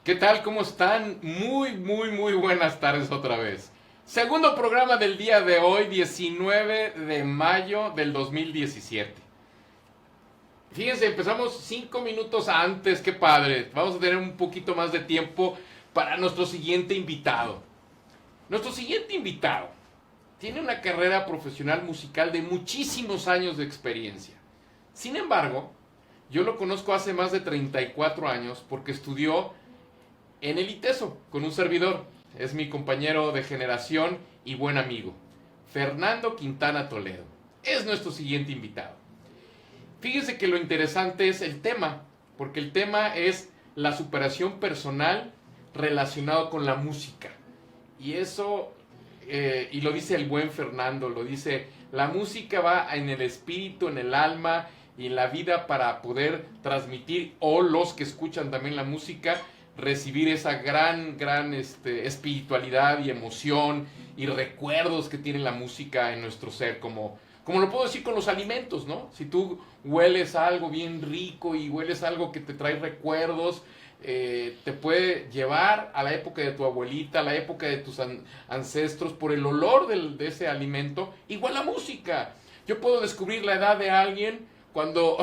¿Qué tal? ¿Cómo están? Muy buenas tardes otra vez. Segundo programa del día de hoy, 19 de mayo del 2017. Fíjense, empezamos 5 minutos antes, qué padre. Vamos a tener un poquito más de tiempo para nuestro siguiente invitado. Nuestro siguiente invitado tiene una carrera profesional musical de muchísimos años de experiencia. Sin embargo, yo lo conozco hace más de 34 años porque estudió en el ITESO con un servidor. Es mi compañero de generación y buen amigo, Fernando Quintana Toledo. Es nuestro siguiente invitado. Fíjense que lo interesante es el tema, porque el tema es la superación personal relacionado con la música. Y eso, y lo dice el buen Fernando, lo dice, la música va en el espíritu, en el alma y en la vida para poder transmitir, o los que escuchan también la música, recibir esa gran espiritualidad y emoción y recuerdos que tiene la música en nuestro ser, como lo puedo decir con los alimentos, ¿no? Si tú hueles algo bien rico y hueles algo que te trae recuerdos, te puede llevar a la época de tu abuelita, a la época de tus ancestros, por el olor de ese alimento. Igual la música. Yo puedo descubrir la edad de alguien cuando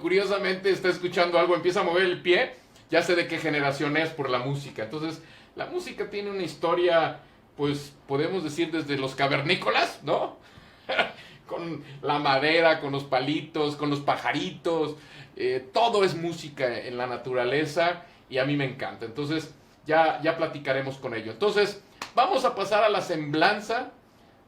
curiosamente está escuchando algo, empieza a mover el pie. Ya sé de qué generación es por la música. Entonces, la música tiene una historia, pues, podemos decir desde los cavernícolas, ¿no? Con la madera, con los palitos, con los pajaritos. Todo es música en la naturaleza y a mí me encanta. Entonces, ya platicaremos con ello. Entonces, vamos a pasar a la semblanza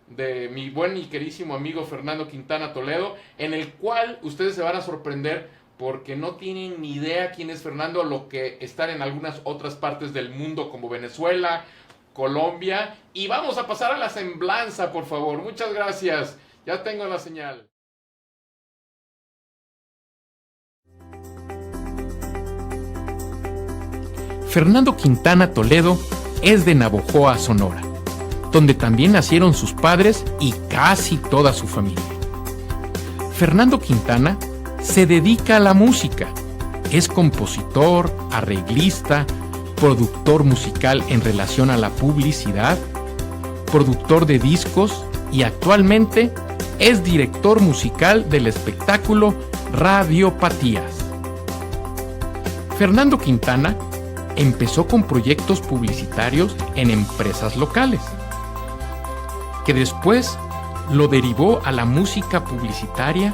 de mi buen y querísimo amigo Fernando Quintana Toledo, en el cual ustedes se van a sorprender porque no tienen ni idea quién es Fernando, lo que están en algunas otras partes del mundo como Venezuela, Colombia. Y vamos a pasar a la semblanza, por favor. Muchas gracias. Ya tengo la señal. Fernando Quintana Toledo es de Navojoa, Sonora, donde también nacieron sus padres y casi toda su familia. Fernando Quintana se dedica a la música. Es compositor, arreglista, productor musical en relación a la publicidad, productor de discos y actualmente es director musical del espectáculo Radiopatías. Fernando Quintana empezó con proyectos publicitarios en empresas locales, que después lo derivó a la música publicitaria,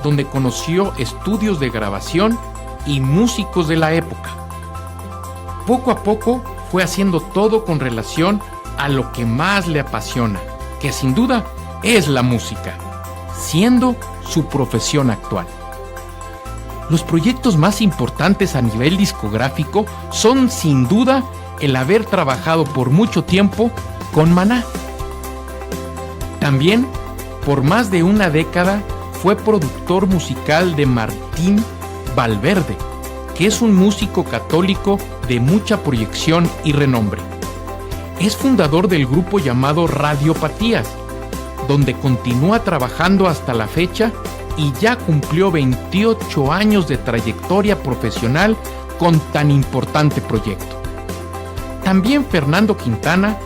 donde conoció estudios de grabación y músicos de la época. Poco a poco fue haciendo todo con relación a lo que más le apasiona, que sin duda es la música, siendo su profesión actual. Los proyectos más importantes a nivel discográfico son sin duda el haber trabajado por mucho tiempo con Maná. También, por más de una década, fue productor musical de Martín Valverde, que es un músico católico de mucha proyección y renombre. Es fundador del grupo llamado Radiopatías, donde continúa trabajando hasta la fecha y ya cumplió 28 años de trayectoria profesional con tan importante proyecto. También Fernando Quintana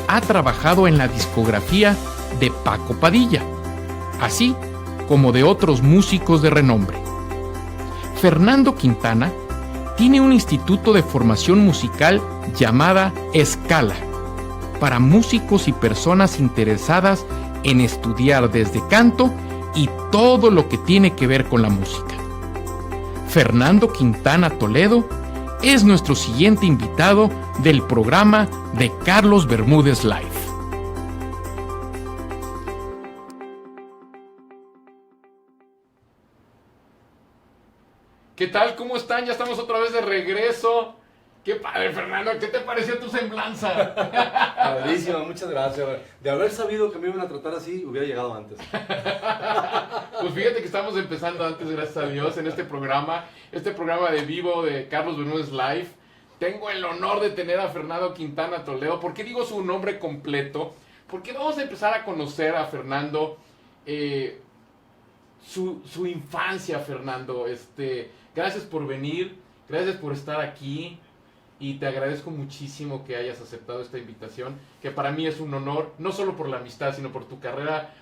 ha trabajado en la discografía de Paco Padilla, así como de otros músicos de renombre. Fernando Quintana tiene un instituto de formación musical llamada Escala, para músicos y personas interesadas en estudiar desde canto y todo lo que tiene que ver con la música. Fernando Quintana Toledo es nuestro siguiente invitado del programa de Carlos Bermúdez Live. ¿Qué tal? ¿Cómo están? Ya estamos otra vez de regreso. Qué padre, Fernando. ¿Qué te pareció tu semblanza? Padrísimo, muchas gracias. De haber sabido que me iban a tratar así, hubiera llegado antes. Pues fíjate que estamos empezando antes, gracias a Dios, en este programa de vivo de Carlos Bermúdez Live. Tengo el honor de tener a Fernando Quintana Toledo. ¿Por qué digo su nombre completo? Porque vamos a empezar a conocer a Fernando, su infancia, Fernando. Gracias por venir, gracias por estar aquí. y te agradezco muchísimo que hayas aceptado esta invitación, que para mí es un honor, no solo por la amistad, sino por tu carrera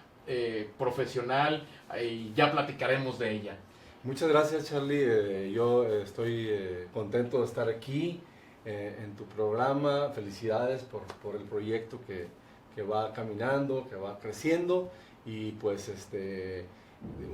profesional, y ya platicaremos de ella. Muchas gracias, Charlie. Yo estoy contento de estar aquí en tu programa. Felicidades por el proyecto que va caminando, que va creciendo, y pues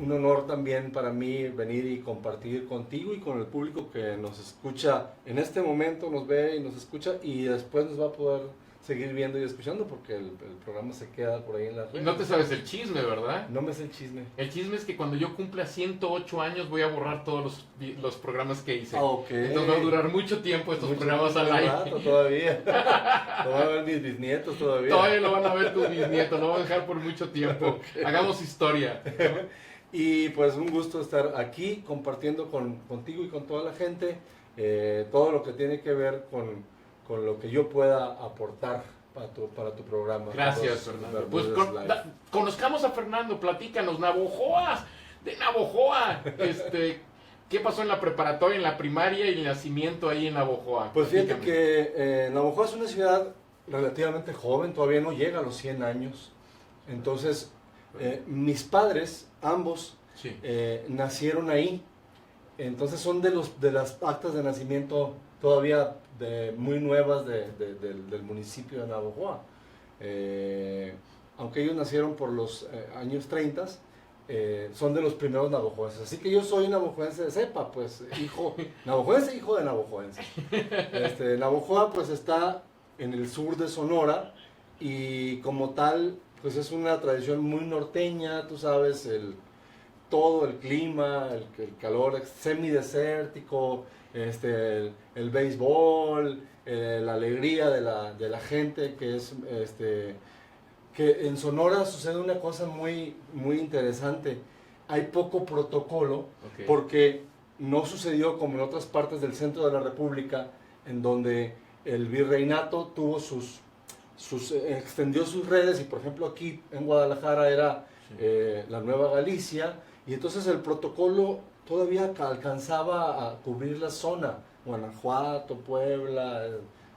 un honor también para mí venir y compartir contigo y con el público que nos escucha en este momento, nos ve y nos escucha, y después nos va a poder seguir viendo y escuchando porque el programa se queda por ahí en las redes. No te sabes el chisme, ¿verdad? No me sé el chisme. El chisme es que cuando yo cumpla 108 años voy a borrar todos los programas que hice. Okay. Entonces va a durar mucho tiempo estos programas al aire. Rato todavía. Lo van a ver mis bisnietos todavía. Todavía lo van a ver tus bisnietos, lo van a dejar por mucho tiempo. Okay. Hagamos historia. Y pues un gusto estar aquí compartiendo contigo y con toda la gente todo lo que tiene que ver con lo que yo pueda aportar para tu programa. Gracias, Fernando. Pues conozcamos a Fernando, platícanos, Navojoa, de Navojoa. ¿Qué pasó en la preparatoria, en la primaria y el nacimiento ahí en Navojoa? Pues fíjate que Navojoa es una ciudad relativamente joven, todavía no llega a los 100 años. Entonces, mis padres, ambos, sí, nacieron ahí. Entonces son de las actas de nacimiento todavía muy nuevas del municipio de Navojoa. Aunque ellos nacieron por los años 30, son de los primeros navojoenses. Así que yo soy navojoense de cepa, pues navojoense, hijo de navojoense. Navojoa pues está en el sur de Sonora y como tal pues es una tradición muy norteña, tú sabes, todo el clima, el calor semidesértico, el béisbol, la alegría de la gente, que es que en Sonora sucede una cosa muy, muy interesante. Hay poco protocolo, okay, porque no sucedió como en otras partes del centro de la República, en donde el virreinato tuvo extendió sus redes, y por ejemplo aquí en Guadalajara era la Nueva Galicia, y entonces el protocolo todavía alcanzaba a cubrir la zona, Guanajuato, Puebla,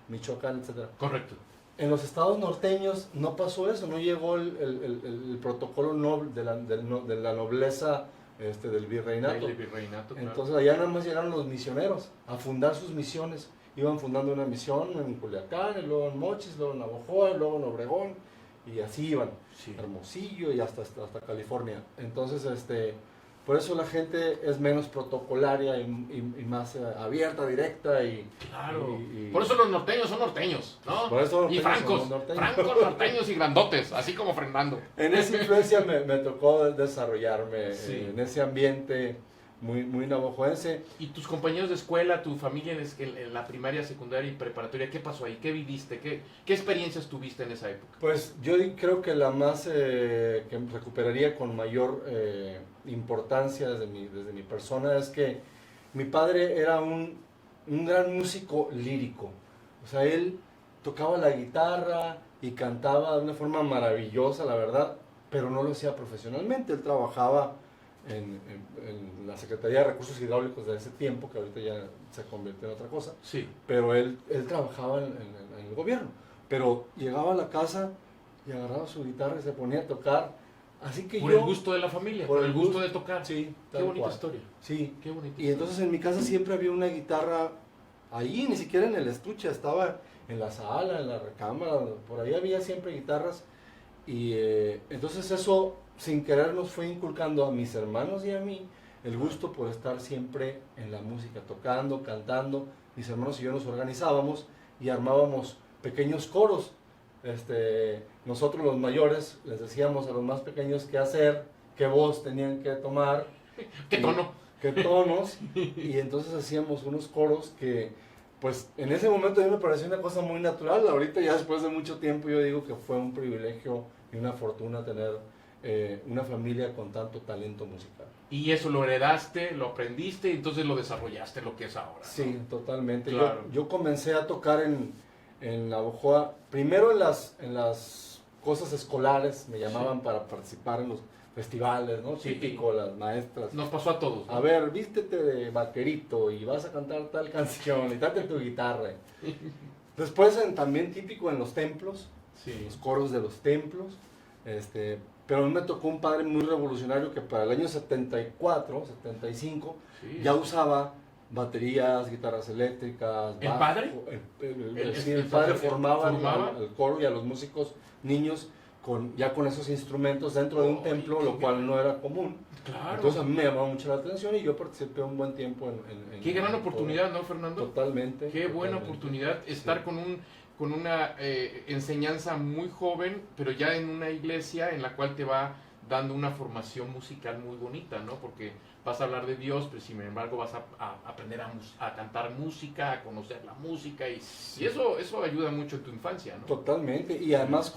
Michoacán, etc. Correcto. En los estados norteños no pasó eso, no llegó el protocolo de la nobleza del virreinato. Entonces allá nada más llegaron los misioneros a fundar sus misiones. Iban fundando una misión en Culiacán, y luego en Mochis, luego en Navojoa, y luego en Obregón, y así iban, sí, Hermosillo y hasta California. Entonces, por eso la gente es menos protocolaria y más abierta, directa y... Claro, por eso los norteños son norteños, ¿no? Por eso y francos norteños y grandotes, así como Fernando. En esa influencia me tocó desarrollarme, sí, en ese ambiente muy, muy navojoense. ¿Y tus compañeros de escuela, tu familia en la primaria, secundaria y preparatoria, qué pasó ahí? ¿Qué viviste? ¿Qué experiencias tuviste en esa época? Pues yo creo que la más que recuperaría con mayor importancia desde mi persona es que mi padre era un gran músico lírico. O sea, él tocaba la guitarra y cantaba de una forma maravillosa, la verdad, pero no lo hacía profesionalmente. Él trabajaba en la Secretaría de Recursos Hidráulicos de ese tiempo, que ahorita ya se convirtió en otra cosa, sí, pero él trabajaba en el gobierno, pero llegaba a la casa y agarraba su guitarra y se ponía a tocar, así que por el gusto de la familia, por el gusto de tocar. Sí, qué bonita historia. Sí, qué bonita y entonces en mi casa siempre había una guitarra ahí, ni siquiera en el estuche, estaba en la sala, en la recámara, por ahí había siempre guitarras, y entonces eso sin querer nos fue inculcando a mis hermanos y a mí el gusto por estar siempre en la música, tocando, cantando. Mis hermanos y yo nos organizábamos y armábamos pequeños coros. Nosotros los mayores les decíamos a los más pequeños qué hacer, qué voz tenían que tomar, qué tono, qué tonos, y entonces hacíamos unos coros que pues en ese momento a mí me pareció una cosa muy natural. Ahorita ya después de mucho tiempo yo digo que fue un privilegio y una fortuna tener una familia con tanto talento musical. Y eso lo heredaste, lo aprendiste y entonces lo desarrollaste lo que es ahora, ¿no? Sí, totalmente. Claro. Yo comencé a tocar en Navojoa, primero en las cosas escolares, me llamaban, sí, para participar en los festivales, ¿no? Sí. Típico, las maestras. Nos pasó a todos, ¿no? A ver, vístete de vaquerito y vas a cantar tal canción y date tu guitarra. Después también típico en los templos, Sí. los coros de los templos. Pero a mí me tocó un padre muy revolucionario que para el año 74, 75, Sí. ya usaba baterías, guitarras eléctricas. ¿El bajo. padre? El padre formaba formaba. al coro y a los músicos niños ya con esos instrumentos dentro de un templo, lo cual no era común. Claro. Entonces a mí me llamaba mucho la atención y yo participé un buen tiempo en Qué gran en oportunidad, todo. ¿no, Fernando? Totalmente. Qué buena totalmente. oportunidad estar Sí. con una enseñanza muy joven, pero ya en una iglesia en la cual te va dando una formación musical muy bonita, ¿no? Porque vas a hablar de Dios, pero sin embargo vas a aprender a cantar música, a conocer la música y eso ayuda mucho en tu infancia, ¿no? Totalmente, y además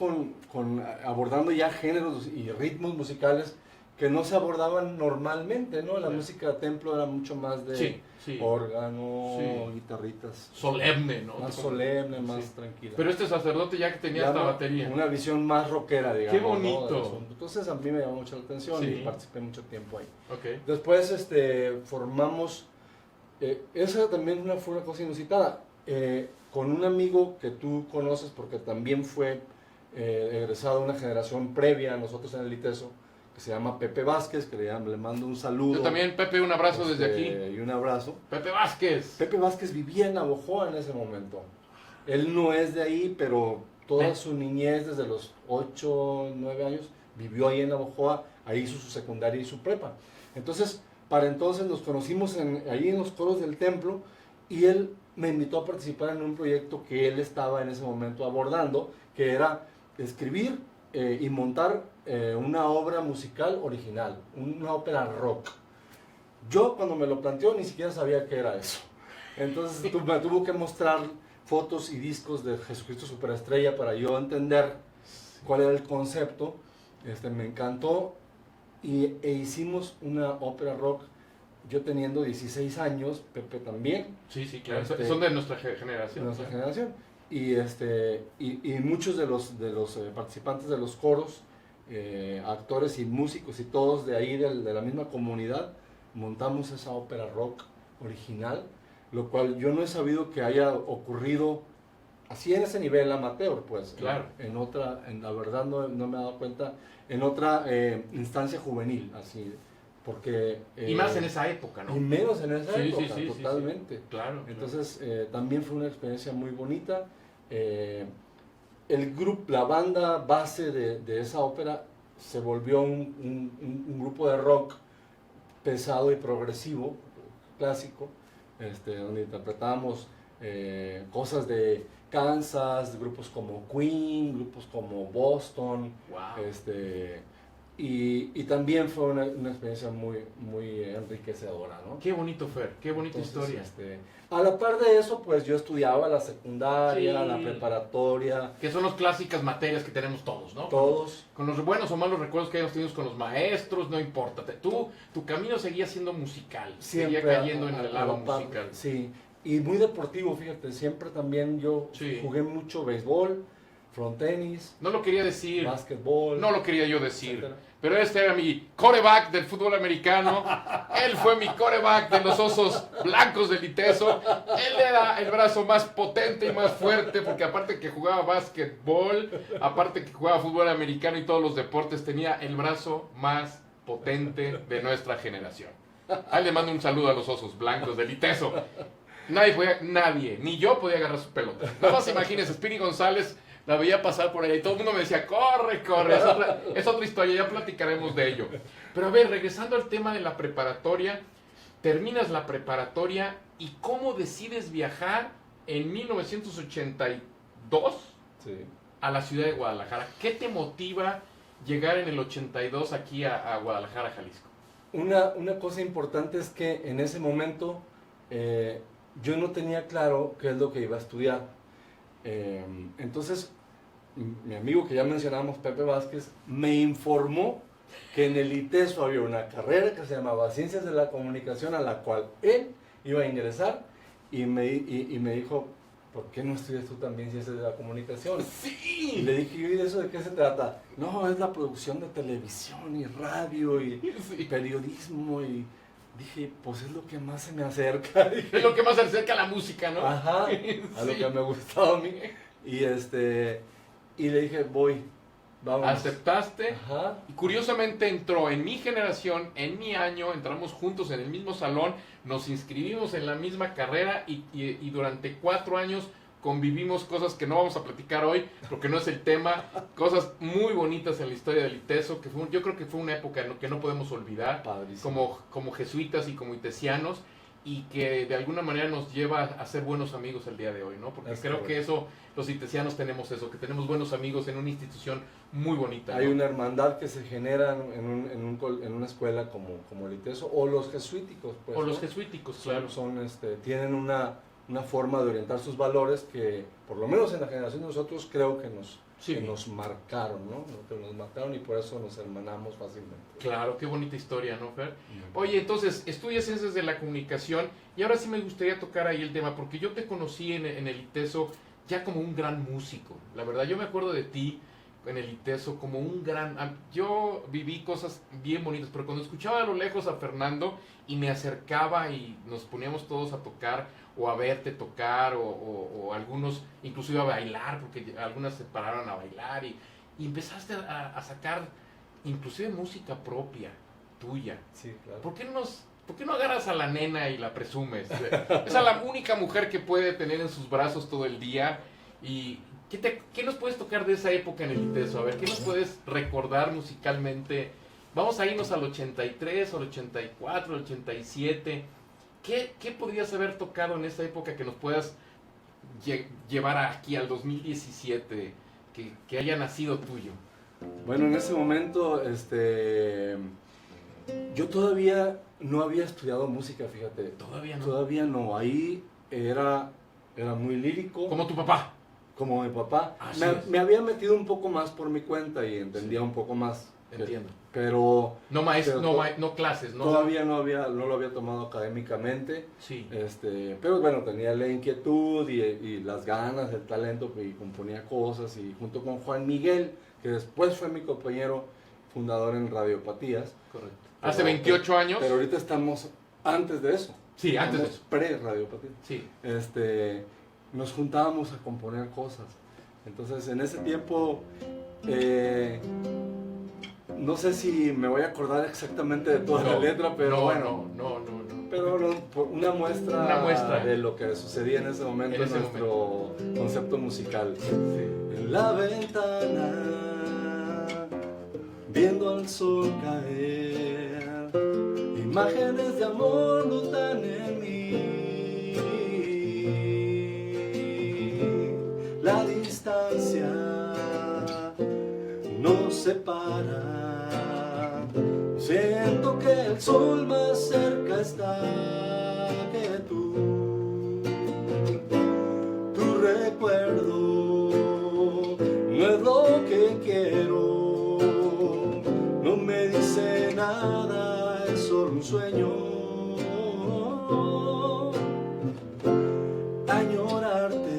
abordando ya géneros y ritmos musicales que no se abordaban normalmente, ¿no? La Sí. música de templo era mucho más de Sí. órgano, Sí. guitarritas, Solemne, ¿no? más Como- solemne, más Sí. tranquila. Pero este sacerdote ya que tenía Ya esta no- batería. Una visión más rockera, digamos. Qué bonito. ¿no? Del asunto. Entonces a mí me llamó mucho la atención Sí. y participé mucho tiempo ahí. Ok. Después formamos, esa también fue una cosa inusitada, con un amigo que tú conoces porque también fue egresado de una generación previa a nosotros en el ITESO, que se llama Pepe Vázquez, que le mando un saludo. Yo también, Pepe, un abrazo desde aquí. Y un abrazo. Pepe Vázquez. Pepe Vázquez vivía en Navojoa en ese momento. Él no es de ahí, pero toda su niñez, desde los 8, 9 años, vivió ahí en Navojoa, ahí hizo su secundaria y su prepa. Entonces, para entonces nos conocimos ahí en los coros del templo y él me invitó a participar en un proyecto que él estaba en ese momento abordando, que era escribir y montar una obra musical original, una ópera rock. Yo cuando me lo planteó ni siquiera sabía qué era eso. Entonces me tuvo que mostrar fotos y discos de Jesucristo Superestrella para yo entender cuál era el concepto. Me encantó e hicimos una ópera rock, yo teniendo 16 años, Pepe también, Sí, sí, claro. Este- Son de nuestra de generación. nuestra claro. generación. Y muchos de los participantes de los coros, actores y músicos y todos de ahí, de la misma comunidad, montamos esa ópera rock original, lo cual yo no he sabido que haya ocurrido así en ese nivel amateur, pues. Claro. La verdad no me he dado cuenta, en otra instancia juvenil, así, porque... Y más en esa época, ¿no? Y menos en esa Sí, época, sí, sí, sí, totalmente. sí. Claro. Entonces también fue una experiencia muy bonita. La banda base de esa ópera se volvió un grupo de rock pesado y progresivo, clásico, donde interpretábamos cosas de Kansas, grupos como Queen, grupos como Boston, Wow. y también fue una experiencia muy, muy enriquecedora, ¿no? Qué bonito, Fer. Qué bonita Entonces, historia. a la par de eso, pues yo estudiaba la secundaria, Sí. la preparatoria, Que son las clásicas materias que tenemos todos, ¿no? todos. Con los buenos o malos recuerdos que hayamos tenido con los maestros, no importa. Tu camino seguía siendo musical. Siempre seguía cayendo en a el la lado par, musical. Sí, y muy deportivo, fíjate, siempre también yo Sí. jugué mucho béisbol, frontenis, No lo quería decir. básquetbol. No lo quería yo decir. etcétera. Pero este era mi coreback del fútbol americano. Él fue mi coreback de los Osos Blancos del ITESO. Él era el brazo más potente y más fuerte porque aparte que jugaba básquetbol, aparte que jugaba fútbol americano y todos los deportes, tenía el brazo más potente de nuestra generación. Ahí le mando un saludo a los Osos Blancos del ITESO. Nadie, ni yo podía agarrar su pelota. No más imagínense, Spiri González la veía pasar por ahí y todo el mundo me decía, corre, corre, es otra historia, ya platicaremos de ello. Pero a ver, regresando al tema de la preparatoria, terminas la preparatoria y cómo decides viajar en 1982 Sí. a la ciudad de Guadalajara. ¿Qué te motiva llegar en el 82 aquí a Guadalajara, Jalisco? Una cosa importante es que en ese momento yo no tenía claro qué es lo que iba a estudiar. Entonces, mi amigo que ya mencionamos, Pepe Vázquez, me informó que en el ITESO había una carrera que se llamaba Ciencias de la Comunicación a la cual él iba a ingresar y me dijo, ¿por qué no estudias tú también ciencias de la comunicación? Y Sí. le dije, ¿y eso de qué se trata? No, es la producción de televisión y radio y Sí. periodismo. Y dije, pues es lo que más se me acerca. Dije, Es lo que más se acerca a la música, ¿no? ajá, a lo Sí. que me gustaba a mí. Y y le dije, voy, vamos. Aceptaste. Ajá. Y curiosamente entró en mi generación, en mi año, entramos juntos en el mismo salón, nos inscribimos en la misma carrera y durante 4 años convivimos cosas que no vamos a platicar hoy porque no es el tema, cosas muy bonitas en la historia del ITESO, que yo creo que fue una época que no podemos olvidar Padrísimo. como jesuitas y como itesianos y que de alguna manera nos lleva a ser buenos amigos el día de hoy, ¿no? Porque Es creo correcto. que eso, los itesianos tenemos eso, que tenemos buenos amigos en una institución muy bonita, Hay ¿no? una hermandad que se genera en una escuela como el ITESO, o los jesuíticos, pues. O los ¿no? jesuíticos, claro. Tienen una forma de orientar sus valores que, por lo menos en la generación de nosotros, creo que Sí. nos marcaron, ¿no? Que nos marcaron y por eso nos hermanamos fácilmente. Claro, qué bonita historia, ¿no, Fer? Oye, entonces, estudias ciencias de la comunicación y ahora sí me gustaría tocar ahí el tema, porque yo te conocí en el ITESO ya como un gran músico. La verdad, yo me acuerdo de ti en el ITESO como un gran... Yo viví cosas bien bonitas, pero cuando escuchaba a lo lejos a Fernando y me acercaba y nos poníamos todos a tocar o a verte tocar o algunos inclusive a bailar, porque algunas se pararon a bailar y empezaste a sacar inclusive música propia, tuya. Sí, claro. ¿Por qué no agarras a la nena y la presumes? Es a la única mujer que puede tener en sus brazos todo el día. ¿Y qué nos puedes tocar de esa época en el ITESO? A ver, ¿qué nos puedes recordar musicalmente? Vamos a irnos al 83, al 84, al 87. ¿Qué podrías haber tocado en esa época que nos puedas llevar aquí al 2017? Que haya nacido tuyo. Bueno, en ese momento, yo todavía no había estudiado música, fíjate. Todavía no. Todavía no. Ahí era muy lírico. Como tu papá. Como mi papá. Así Me, es. me había metido un poco más por mi cuenta y entendía un poco más. Entiendo. Pero No maestro, Pero no clases, ¿no? todavía no lo había tomado académicamente. Sí. Pero bueno, tenía la inquietud y las ganas, el talento, y componía cosas. Y junto con Juan Miguel, que después fue mi compañero fundador en Radiopatías. Correcto. Hace 28 años. Pero ahorita estamos antes de eso. Sí, antes de Estamos pre-Radiopatías. Sí. Nos juntábamos a componer cosas. Entonces, en ese tiempo, no sé si me voy a acordar exactamente de toda la letra, pero bueno. No. Pero una muestra, Una muestra. de lo que sucedía en ese momento En en ese nuestro concepto musical. Sí. En la ventana, viendo al sol caer, imágenes de amor lutan en mí. La distancia nos separa. Siento que el sol más cerca está que tú. Tu recuerdo no es lo que quiero. No me dice nada, es solo un sueño.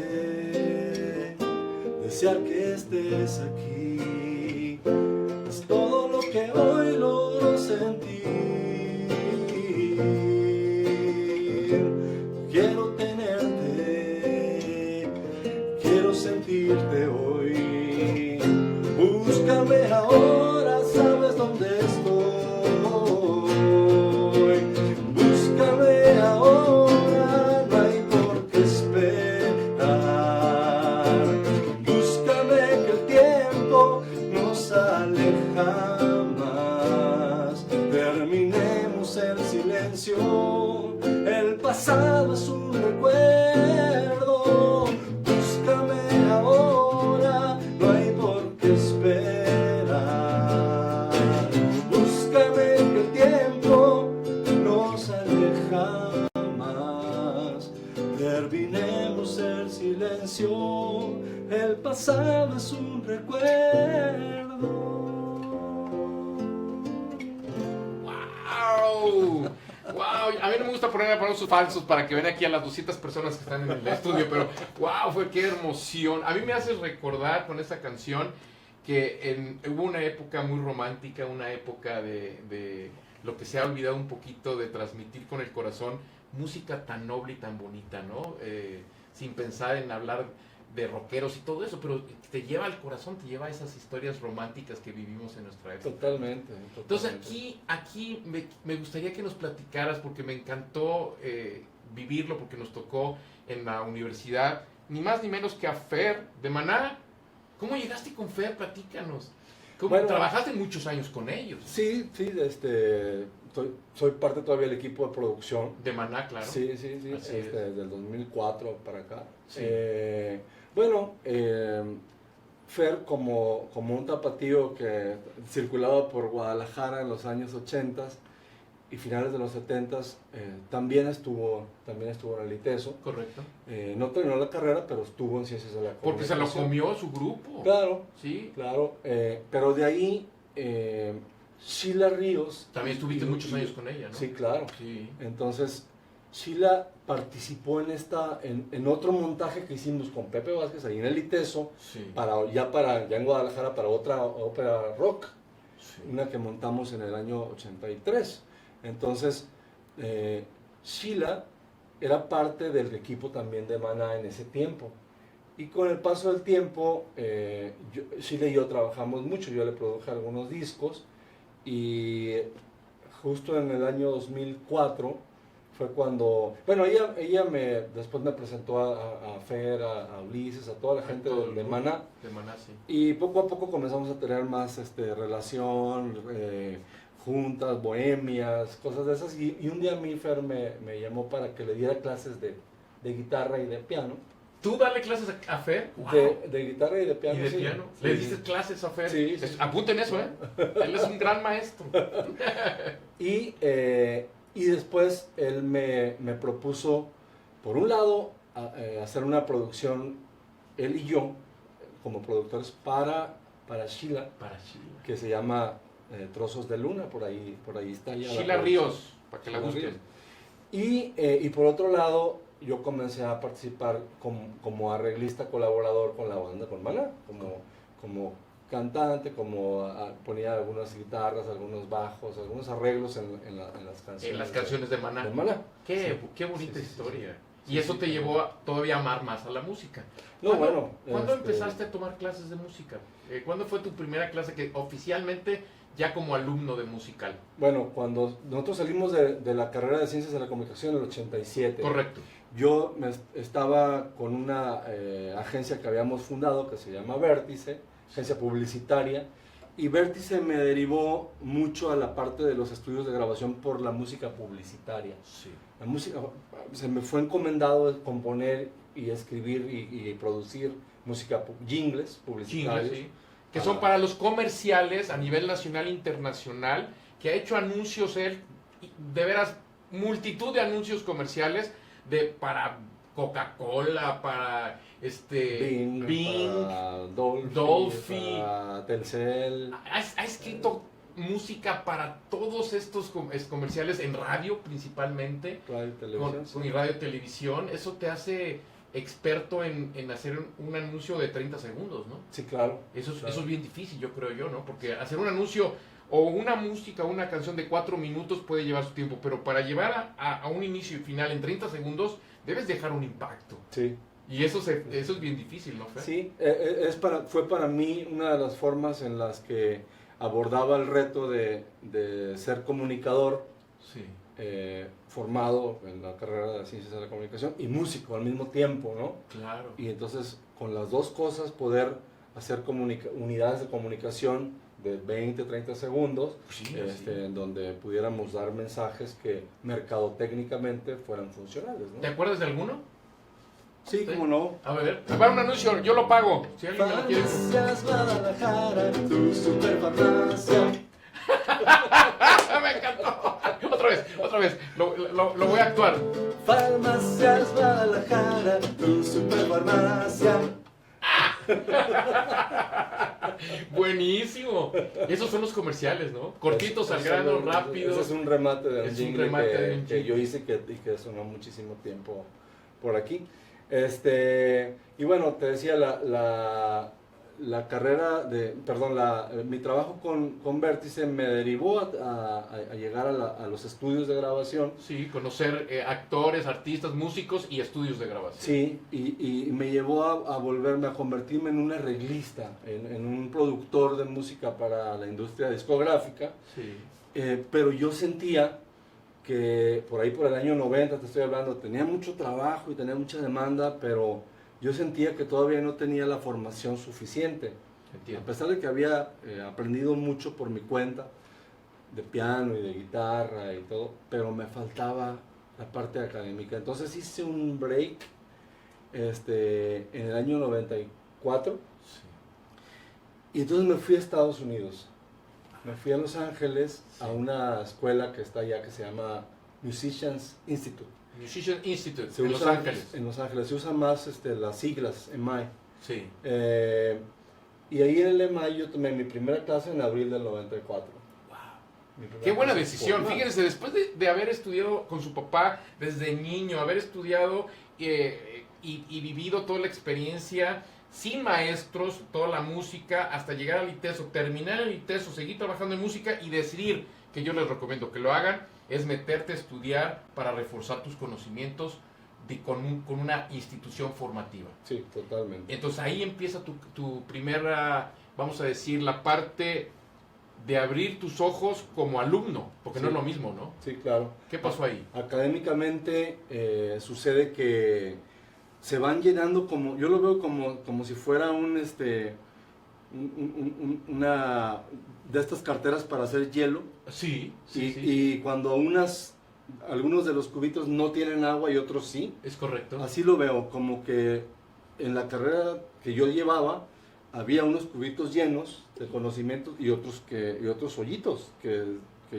Añorarte, desear que estés aquí, es todo lo que hoy logro sentir. Quiero tenerte, quiero sentirte hoy. Búscame ahora, sabes dónde estoy. Búscame ahora, no hay por qué esperar. Búscame que el tiempo nos aleja más. Terminemos el silencio, el pasado es un recuerdo. Búscame ahora, no hay por qué esperar. Búscame que el tiempo nos aleja más. Terminemos el silencio, el pasado es un recuerdo. ¡Wow! ¡Wow! a mí no me gusta poner aplausos falsos para que vean aquí a las 200 personas que están en el estudio, pero wow, fue qué emoción. A mí me hace recordar con esta canción que hubo una época muy romántica, una época de lo que se ha olvidado un poquito de transmitir con el corazón, música tan noble y tan bonita, ¿no? Sin pensar en hablar de rockeros y todo eso, pero te lleva al corazón, te lleva a esas historias románticas que vivimos en nuestra época. Totalmente. Entonces aquí me gustaría que nos platicaras, porque me encantó vivirlo, porque nos tocó en la universidad, ni más ni menos que a Fer de Maná. ¿Cómo llegaste con Fer? Platícanos. Bueno, trabajaste muchos años con ellos. Sí, soy parte todavía del equipo de producción. De Maná, claro. Sí, Así desde el 2004 para acá. Sí. Fer como un tapatío que circulaba por Guadalajara en los años 80 y finales de los 70, también estuvo en el ITESO. Correcto. No terminó la carrera, pero estuvo en Ciencias de la Comunicación. Porque se lo comió su grupo. Claro. Sí. Claro. Pero de ahí, Sheila Ríos. También estuviste muchos años con ella, ¿no? Sí, claro. Sí. Entonces, Sheila participó en otro montaje que hicimos con Pepe Vázquez ahí en el ITESO, Sí. ya en Guadalajara para otra ópera rock, Sí. una que montamos en el año 83. Entonces, Sheila era parte del equipo también de Maná en ese tiempo. Y con el paso del tiempo, Sheila y yo trabajamos mucho, yo le produje algunos discos y justo en el año 2004 fue cuando, bueno, ella después me presentó a Fer, a Ulises, a toda la gente de Maná. De Maná, sí. Y poco a poco comenzamos a tener más relación, juntas, bohemias, cosas de esas. Y un día a mí Fer me llamó para que le diera clases de guitarra y de piano. ¿Tú darle clases a Fer? Wow. De guitarra y de piano. ¿Y de sí. piano? Sí. ¿Le diste clases a Fer? Sí, sí. Apunten eso, ¿eh? Él es un gran maestro. Y después él me propuso, por un lado, hacer una producción, él y yo, como productores, para Sheila, que se llama Trozos de Luna, por ahí está ya. Sheila Ríos, para que la Sheila busquen. Ríos. Y por otro lado, yo comencé a participar como arreglista colaborador con la banda, con Maná, como cantante, ponía algunas guitarras, algunos bajos, algunos arreglos en las canciones. En las canciones de Maná. Qué bonita historia. Y eso te llevó todavía a amar más a la música. ¿Cuándo empezaste a tomar clases de música? ¿Cuándo fue tu primera clase que oficialmente ya como alumno de musical? Bueno, cuando nosotros salimos de la carrera de Ciencias de la Comunicación en el 87. Correcto. Yo estaba con una agencia que habíamos fundado que se llama Vértice, agencia publicitaria, y Vértice me derivó mucho a la parte de los estudios de grabación por la música publicitaria. Sí. La música, se me fue encomendado componer y escribir y producir música, jingles publicitarios. Sí. Que son para los comerciales a nivel nacional e internacional, que ha hecho anuncios él, de veras, multitud de anuncios comerciales para Coca-Cola, para Bing, para Dolphy, para Telcel. Ha escrito música para todos estos comerciales en radio principalmente, Radio y televisión. con radio y televisión. Eso te hace experto en hacer un anuncio de 30 segundos, ¿no? Sí, claro. Eso claro. es bien difícil, yo creo yo, ¿no? Porque hacer un anuncio o una música o una canción de 4 minutos puede llevar su tiempo, pero para llevar a un inicio y final en 30 segundos debes dejar un impacto. Sí. Y eso es bien difícil, ¿no, Fer? Sí, fue para mí una de las formas en las que abordaba el reto de ser comunicador, Sí. formado en la carrera de Ciencias de la Comunicación y músico al mismo tiempo, ¿no? Claro. Y entonces con las dos cosas poder hacer unidades de comunicación de 20, 30 segundos, Sí, sí. en donde pudiéramos dar mensajes que mercadotécnicamente fueran funcionales, ¿no? ¿Te acuerdas de alguno? Sí, cómo no. A ver, va un anuncio, yo lo pago. Si alguien me lo quiere. Farmacias Guadalajara, tu superfarmacia. Me encantó. Otra vez. Lo voy a actuar. Farmacias Guadalajara, tu superfarmacia. Buenísimo. Esos son los comerciales, ¿no? Cortitos al grano, rápidos. Ese es un remate de un Es un jingle remate de un que jingle. yo hice y que sonó muchísimo tiempo por aquí. Y bueno, te decía, la carrera mi trabajo con Vértice me derivó a llegar a los estudios de grabación. Sí, conocer actores, artistas, músicos y estudios de grabación. Sí, y me llevó a convertirme en un arreglista, en un productor de música para la industria discográfica. Sí. Pero yo sentía que por ahí por el año 90, te estoy hablando, tenía mucho trabajo y tenía mucha demanda, pero yo sentía que todavía no tenía la formación suficiente. Entiendo. A pesar de que había aprendido mucho por mi cuenta, de piano y de guitarra y todo, pero me faltaba la parte académica. Entonces hice un break en el año 94 Sí. y entonces me fui a Estados Unidos. Me fui a Los Ángeles a una escuela que está allá que se llama Musicians Institute. Musician Institute, Se en usa- Los Ángeles. En Los Ángeles. Se usan más las siglas, EMI. Sí. Y ahí en el EMI yo tomé mi primera clase en abril del 94. Mi primera Qué buena clase decisión. formal. Fíjense, después de haber estudiado con su papá desde niño, haber estudiado y vivido toda la experiencia sin maestros, toda la música, hasta llegar al ITESO, terminar el ITESO, seguir trabajando en música y decidir, que yo les recomiendo que lo hagan, es meterte a estudiar para reforzar tus conocimientos con una institución formativa. Sí, totalmente. Entonces ahí empieza tu primera, vamos a decir, la parte de abrir tus ojos como alumno, porque no Sí. es lo mismo, ¿no? Sí, claro. ¿Qué pasó ahí? Académicamente sucede que se van llenando como, yo lo veo como si fuera una de estas carteras para hacer hielo. Sí, Y cuando algunos de los cubitos no tienen agua y otros sí, es correcto. así lo veo, como que en la carrera que yo llevaba había unos cubitos llenos de conocimientos y otros hoyitos que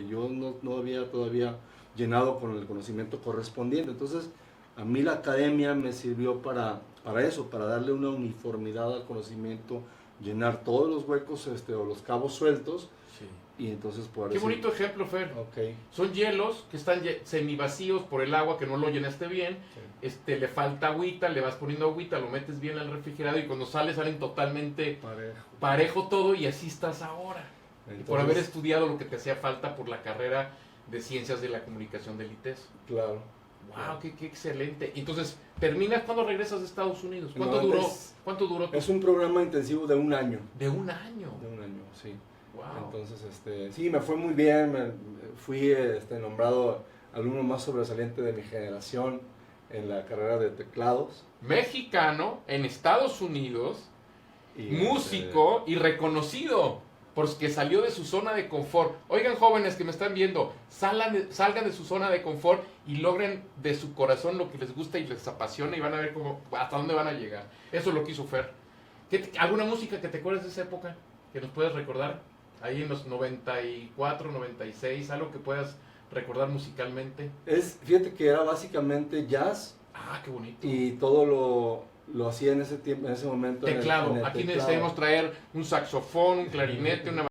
yo no había todavía llenado con el conocimiento correspondiente. Entonces, a mí la academia me sirvió para eso, para darle una uniformidad al conocimiento, llenar todos los huecos o los cabos sueltos Sí. y entonces poder Qué decir, bonito ejemplo, Fer. ok, Son hielos que están semivacíos por el agua, que no lo llenaste bien. Le falta agüita, le vas poniendo agüita, lo metes bien al refrigerador y cuando salen totalmente parejo. parejo todo y así estás ahora. Y por haber Entonces, estudiado lo que te hacía falta por la carrera de Ciencias de la Comunicación del ITES. claro. ¡Wow! ¡Qué excelente! Entonces, ¿terminas cuando regresas de Estados Unidos? ¿Cuánto No, duró? antes- ¿Cuánto duró? Es un programa intensivo de un año. De un año. De un año, sí. ¡Wow! Entonces, sí, me fue muy bien. Fui nombrado alumno más sobresaliente de mi generación en la carrera de teclados. Mexicano en Estados Unidos, Y, músico y reconocido porque salió de su zona de confort. Oigan, jóvenes que me están viendo, salgan de su zona de confort y logren de su corazón lo que les gusta y les apasiona y van a ver hasta dónde van a llegar. Eso es lo que hizo Fer. ¿Alguna música que te acuerdes de esa época que nos puedas recordar? Ahí en los 94, 96, algo que puedas recordar musicalmente. Fíjate que era básicamente jazz Ah, qué bonito. y todo lo hacía en ese tiempo, en ese momento. Teclado. en el Aquí teclado. necesitamos traer un saxofón, un clarinete, una